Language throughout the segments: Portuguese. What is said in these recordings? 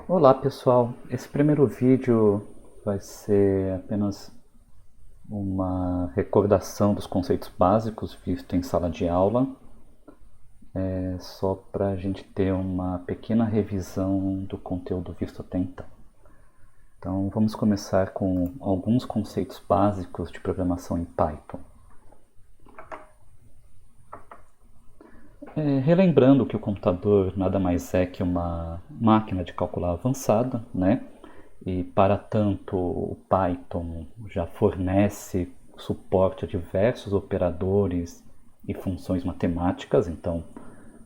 Olá pessoal, esse primeiro vídeo vai ser apenas uma recordação dos conceitos básicos vistos em sala de aula, só para a gente ter uma pequena revisão do conteúdo visto até então. Então vamos começar com alguns conceitos básicos de programação em Python. Relembrando que o computador nada mais é que uma máquina de calcular avançada, né? E para tanto o Python já fornece suporte a diversos operadores e funções matemáticas, então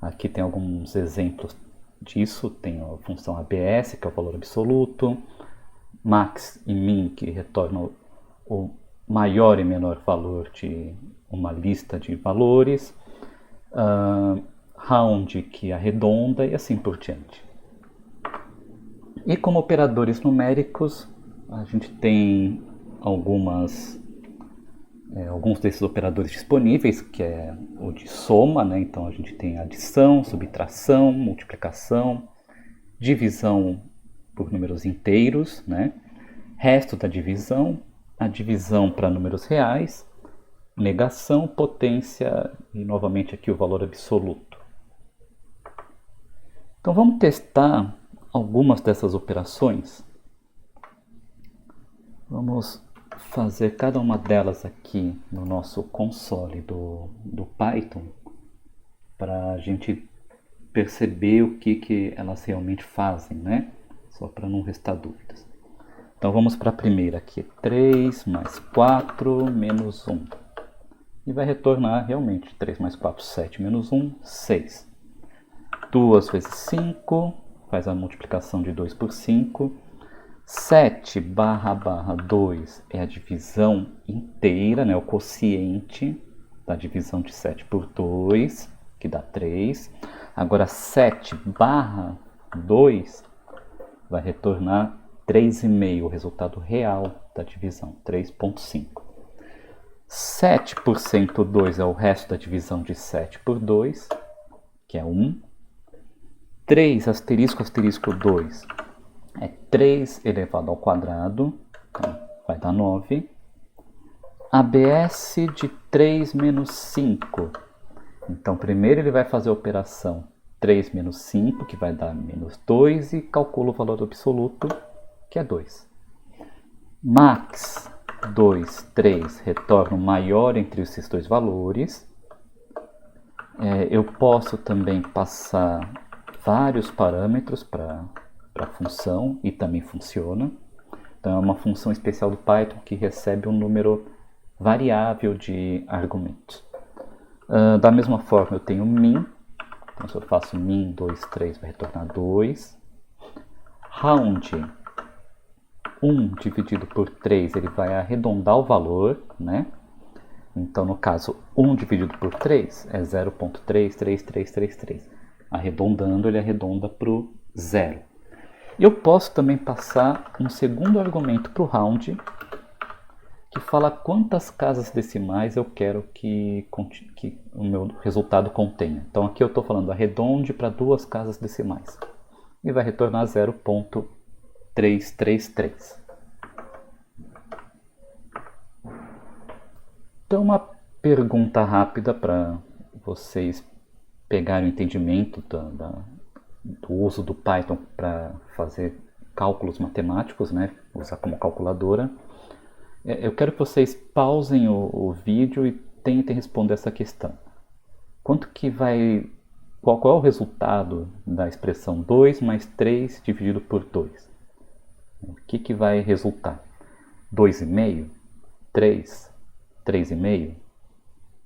aqui tem alguns exemplos disso, tem a função ABS, que é o valor absoluto, max e min, que retornam o maior e menor valor de uma lista de valores, round, que arredonda, e assim por diante. E como operadores numéricos, a gente tem alguns desses operadores disponíveis, que é o de soma, né? Então a gente tem adição, subtração, multiplicação, divisão por números inteiros, né? Resto da divisão, a divisão para números reais, negação, potência e novamente aqui o valor absoluto. Então vamos testar algumas dessas operações. Vamos fazer cada uma delas aqui no nosso console do Python para a gente perceber o que elas realmente fazem, né? Só para não restar dúvidas. Então vamos para a primeira aqui, 3 mais 4 menos 1. E vai retornar realmente 3 mais 4, 7 menos 1, 6. 2 vezes 5, faz a multiplicação de 2 por 5. 7 barra 2 é a divisão inteira, né, o quociente da divisão de 7 por 2, que dá 3. Agora 7 barra 2 vai retornar 3,5, o resultado real da divisão, 3,5. 7 por 2 é o resto da divisão de 7 por 2, que é 1. 3 asterisco asterisco 2 é 3 elevado ao quadrado, então vai dar 9. ABS de 3 menos 5. Então, primeiro ele vai fazer a operação 3 menos 5, que vai dar menos 2, e calcula o valor absoluto, que é 2. Max 2, 3, retorna o maior entre esses dois valores. Eu posso também passar vários parâmetros para a função e também funciona. Então é uma função especial do Python que recebe um número variável de argumentos. Da mesma forma eu tenho min, então se eu faço min 2, 3 vai retornar 2. Round 1 dividido por 3 ele vai arredondar o valor, né? Então no caso 1 dividido por 3 é 0.33333. Arredondando ele arredonda para o zero. Eu posso também passar um segundo argumento para o round, que fala quantas casas decimais eu quero que o meu resultado contenha. Então aqui eu estou falando arredonde para 2 casas decimais. E vai retornar 0.333. Então uma pergunta rápida para vocês pegarem o entendimento do uso do Python para fazer cálculos matemáticos, né? Usar como calculadora. Eu quero que vocês pausem o vídeo e tentem responder essa questão. Qual é o resultado da expressão 2 mais 3 dividido por 2? O que vai resultar? 2,5? 3? 3,5?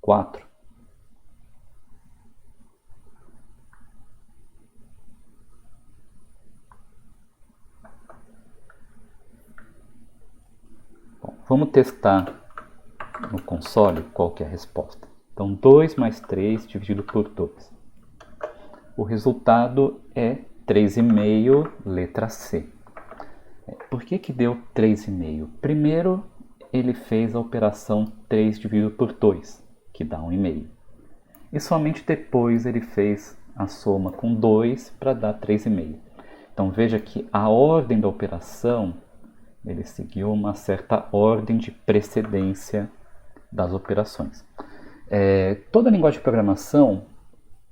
4? Bom, vamos testar no console qual que é a resposta. Então 2 mais 3 dividido por 2. O resultado é 3,5, letra C. Por que deu 3,5? Primeiro, ele fez a operação 3 dividido por 2, que dá 1,5. E somente depois ele fez a soma com 2 para dar 3,5. Então veja que a ordem da operação, ele seguiu uma certa ordem de precedência das operações. Toda linguagem de programação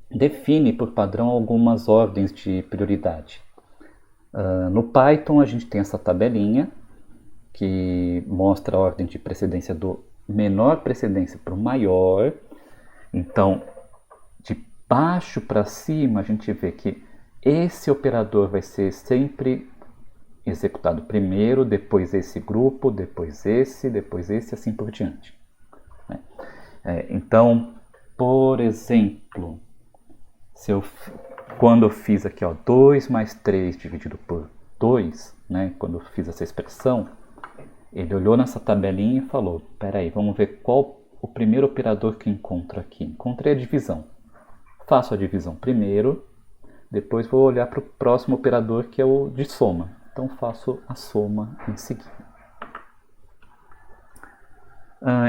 define por padrão algumas ordens de prioridade. No Python a gente tem essa tabelinha que mostra a ordem de precedência do menor precedência para o maior. Então, de baixo para cima, a gente vê que esse operador vai ser sempre executado primeiro, depois esse grupo, depois esse, assim por diante. Então, por exemplo, quando eu fiz aqui 2 mais 3 dividido por 2, né, quando eu fiz essa expressão, ele olhou nessa tabelinha e falou, peraí, vamos ver qual o primeiro operador que encontro aqui. Encontrei a divisão. Faço a divisão primeiro, depois vou olhar para o próximo operador que é o de soma. Então faço a soma em seguida.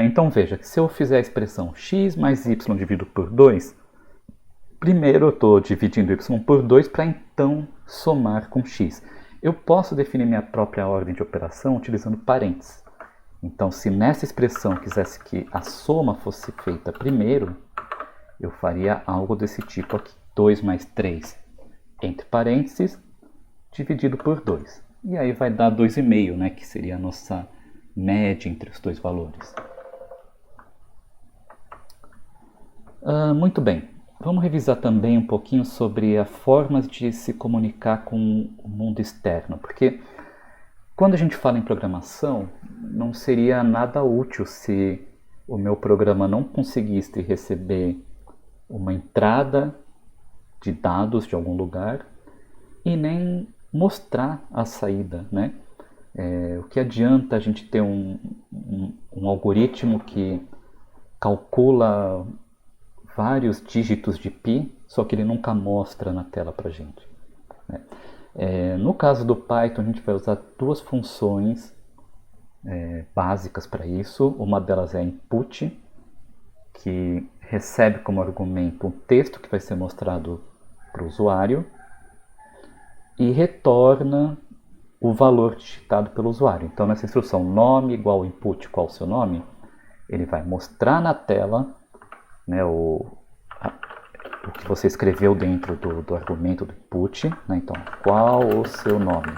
Então veja que se eu fizer a expressão x mais y dividido por 2, primeiro eu estou dividindo y por 2 para então somar com x. Eu posso definir minha própria ordem de operação utilizando parênteses. Então, se nessa expressão eu quisesse que a soma fosse feita primeiro, eu faria algo desse tipo aqui. 2 mais 3, entre parênteses, dividido por 2. E aí vai dar 2,5, né, que seria a nossa média entre os dois valores. Muito bem. Vamos revisar também um pouquinho sobre as formas de se comunicar com o mundo externo, porque quando a gente fala em programação, não seria nada útil se o meu programa não conseguisse receber uma entrada de dados de algum lugar e nem mostrar a saída, né? O que adianta a gente ter um algoritmo que calcula vários dígitos de π, só que ele nunca mostra na tela para a gente. No caso do Python, a gente vai usar duas funções básicas para isso. Uma delas é a input, que recebe como argumento um texto que vai ser mostrado para o usuário e retorna o valor digitado pelo usuário. Então, nessa instrução nome igual input qual o seu nome, ele vai mostrar na tela, né, o que você escreveu dentro do argumento do input, né? Então, qual o seu nome?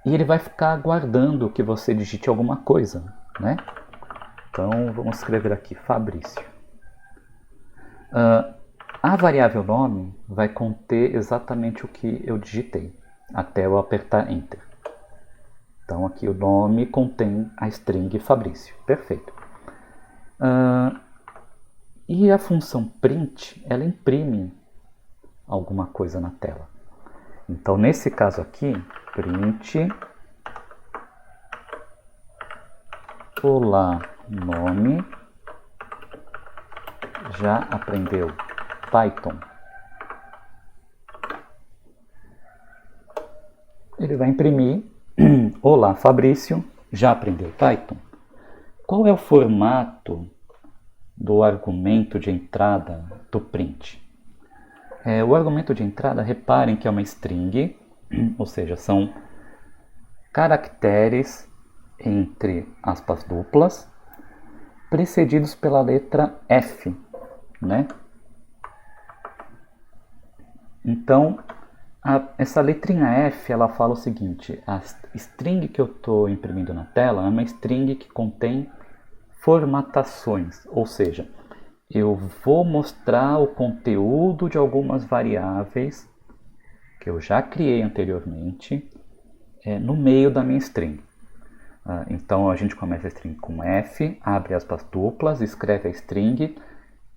E ele vai ficar aguardando que você digite alguma coisa, né? Então, vamos escrever aqui, Fabrício. A variável nome vai conter exatamente o que eu digitei, até eu apertar Enter. Então, aqui o nome contém a string Fabrício. Perfeito. E a função print, ela imprime alguma coisa na tela. Então, nesse caso aqui, print, olá, nome, já aprendeu Python? Ele vai imprimir, olá, Fabrício, já aprendeu Python? Qual é o formato do argumento de entrada do print? O argumento de entrada, reparem que é uma string, ou seja, são caracteres entre aspas duplas, precedidos pela letra F, né? Então, essa letrinha F, ela fala o seguinte, a string que eu estou imprimindo na tela é uma string que contém formatações, ou seja, eu vou mostrar o conteúdo de algumas variáveis que eu já criei anteriormente no meio da minha string. Então a gente começa a string com F, abre aspas duplas, escreve a string,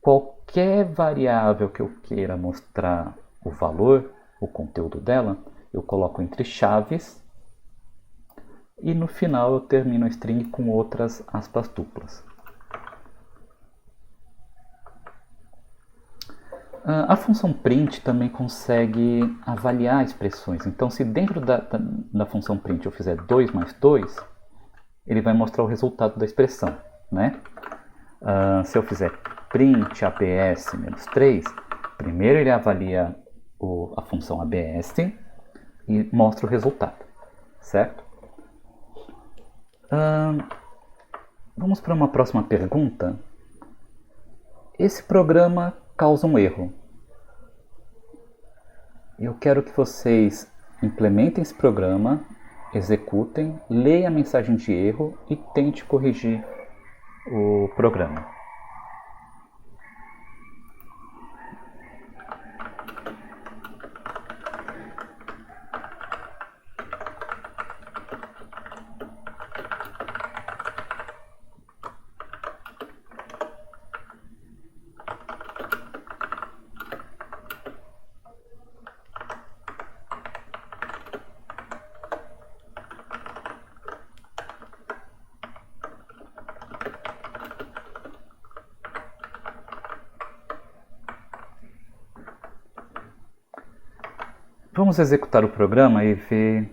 qualquer variável que eu queira mostrar o valor, o conteúdo dela, eu coloco entre chaves e no final eu termino a string com outras aspas duplas. A função print também consegue avaliar expressões. Então, se dentro da função print eu fizer 2 mais 2, ele vai mostrar o resultado da expressão, né? Se eu fizer print APS menos 3, primeiro ele avalia a função ABS e mostra o resultado, certo? Vamos para uma próxima pergunta. Esse programa causa um erro. Eu quero que vocês implementem esse programa, executem, leiam a mensagem de erro e tente corrigir o programa. Vamos executar o programa e ver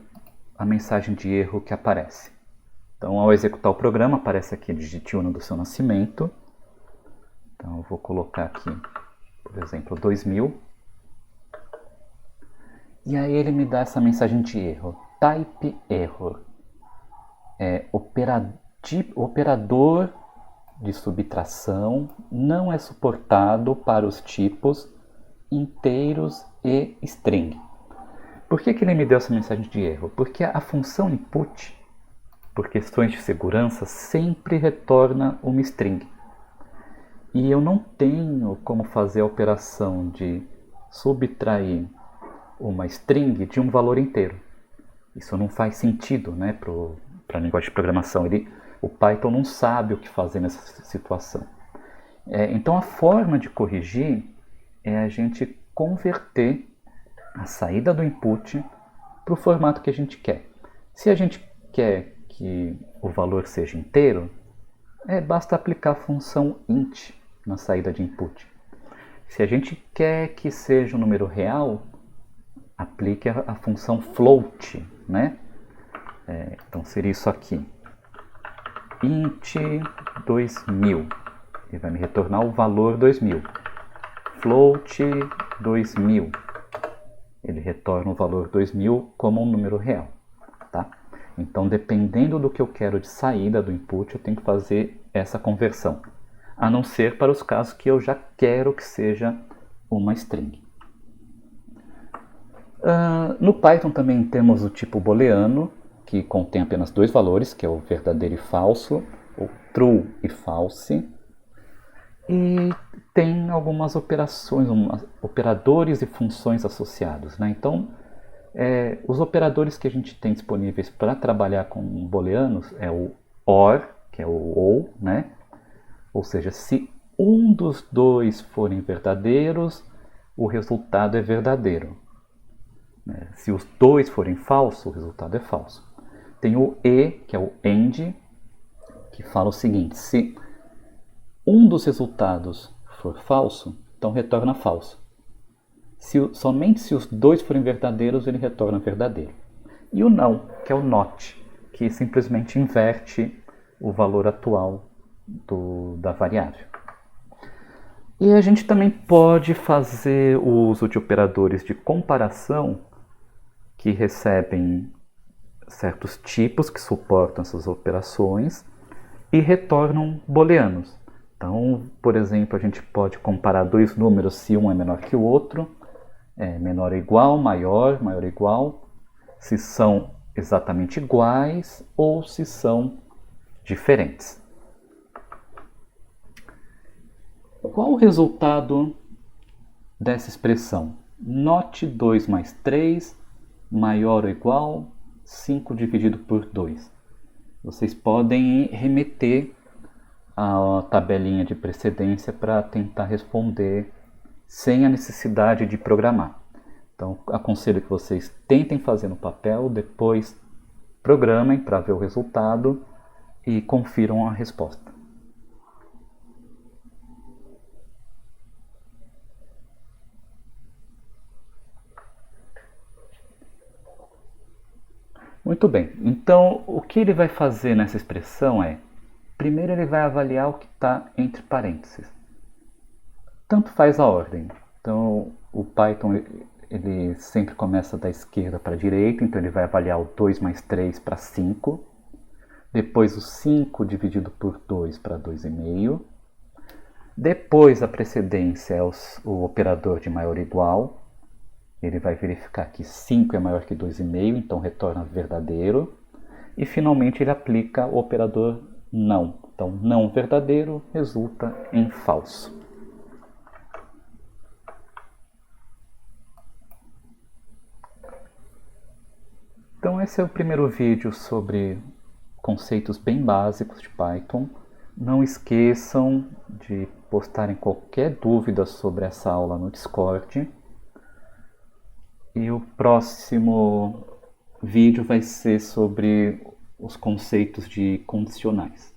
a mensagem de erro que aparece. Então, ao executar o programa, aparece aqui digite o ano do seu nascimento. Então, eu vou colocar aqui, por exemplo, 2000. E aí ele me dá essa mensagem de erro. Type error. Operador de subtração não é suportado para os tipos inteiros e string. Por que ele me deu essa mensagem de erro? Porque a função input, por questões de segurança, sempre retorna uma string. E eu não tenho como fazer a operação de subtrair uma string de um valor inteiro. Isso não faz sentido, né, para a linguagem de programação. O Python não sabe o que fazer nessa situação. Então a forma de corrigir é a gente converter a saída do input para o formato que a gente quer. Se a gente quer que o valor seja inteiro, basta aplicar a função int na saída de input. Se a gente quer que seja um número real, aplique a função float, né? Então seria isso aqui. Int 2000. Ele vai me retornar o valor 2000. Float 2000. Ele retorna o valor 2000 como um número real, tá? Então, dependendo do que eu quero de saída do input, eu tenho que fazer essa conversão. A não ser para os casos que eu já quero que seja uma string. No Python também temos o tipo booleano, que contém apenas dois valores, que é o verdadeiro e falso, o true e false. E tem algumas operações, operadores e funções associados, né? Então, os operadores que a gente tem disponíveis para trabalhar com booleanos é o OR, que é o ou, né? Ou seja, se um dos dois forem verdadeiros, o resultado é verdadeiro. Se os dois forem falsos, o resultado é falso. Tem o E, que é o AND, que fala o seguinte: se um dos resultados for falso, então retorna falso. Somente se os dois forem verdadeiros, ele retorna verdadeiro. E o não, que é o not, que simplesmente inverte o valor atual da variável. E a gente também pode fazer o uso de operadores de comparação que recebem certos tipos que suportam essas operações e retornam booleanos. Então, por exemplo, a gente pode comparar dois números se um é menor que o outro, menor ou igual, maior ou igual, se são exatamente iguais ou se são diferentes. Qual o resultado dessa expressão? Not 2 mais 3 maior ou igual 5 dividido por 2. Vocês podem remeter à tabelinha de precedência para tentar responder sem a necessidade de programar. Então, aconselho que vocês tentem fazer no papel, depois programem para ver o resultado e confiram a resposta. Muito bem, então o que ele vai fazer nessa expressão primeiro ele vai avaliar o que está entre parênteses. Tanto faz a ordem. Então o Python ele sempre começa da esquerda para a direita, então ele vai avaliar o 2 mais 3 para 5. Depois o 5 dividido por 2 para 2,5. Depois a precedência é o operador de maior ou igual. Ele vai verificar que 5 é maior que 2,5, então retorna verdadeiro. E finalmente ele aplica o operador não. Então não verdadeiro resulta em falso. Então esse é o primeiro vídeo sobre conceitos bem básicos de Python. Não esqueçam de postarem qualquer dúvida sobre essa aula no Discord. E o próximo vídeo vai ser sobre os conceitos de condicionais.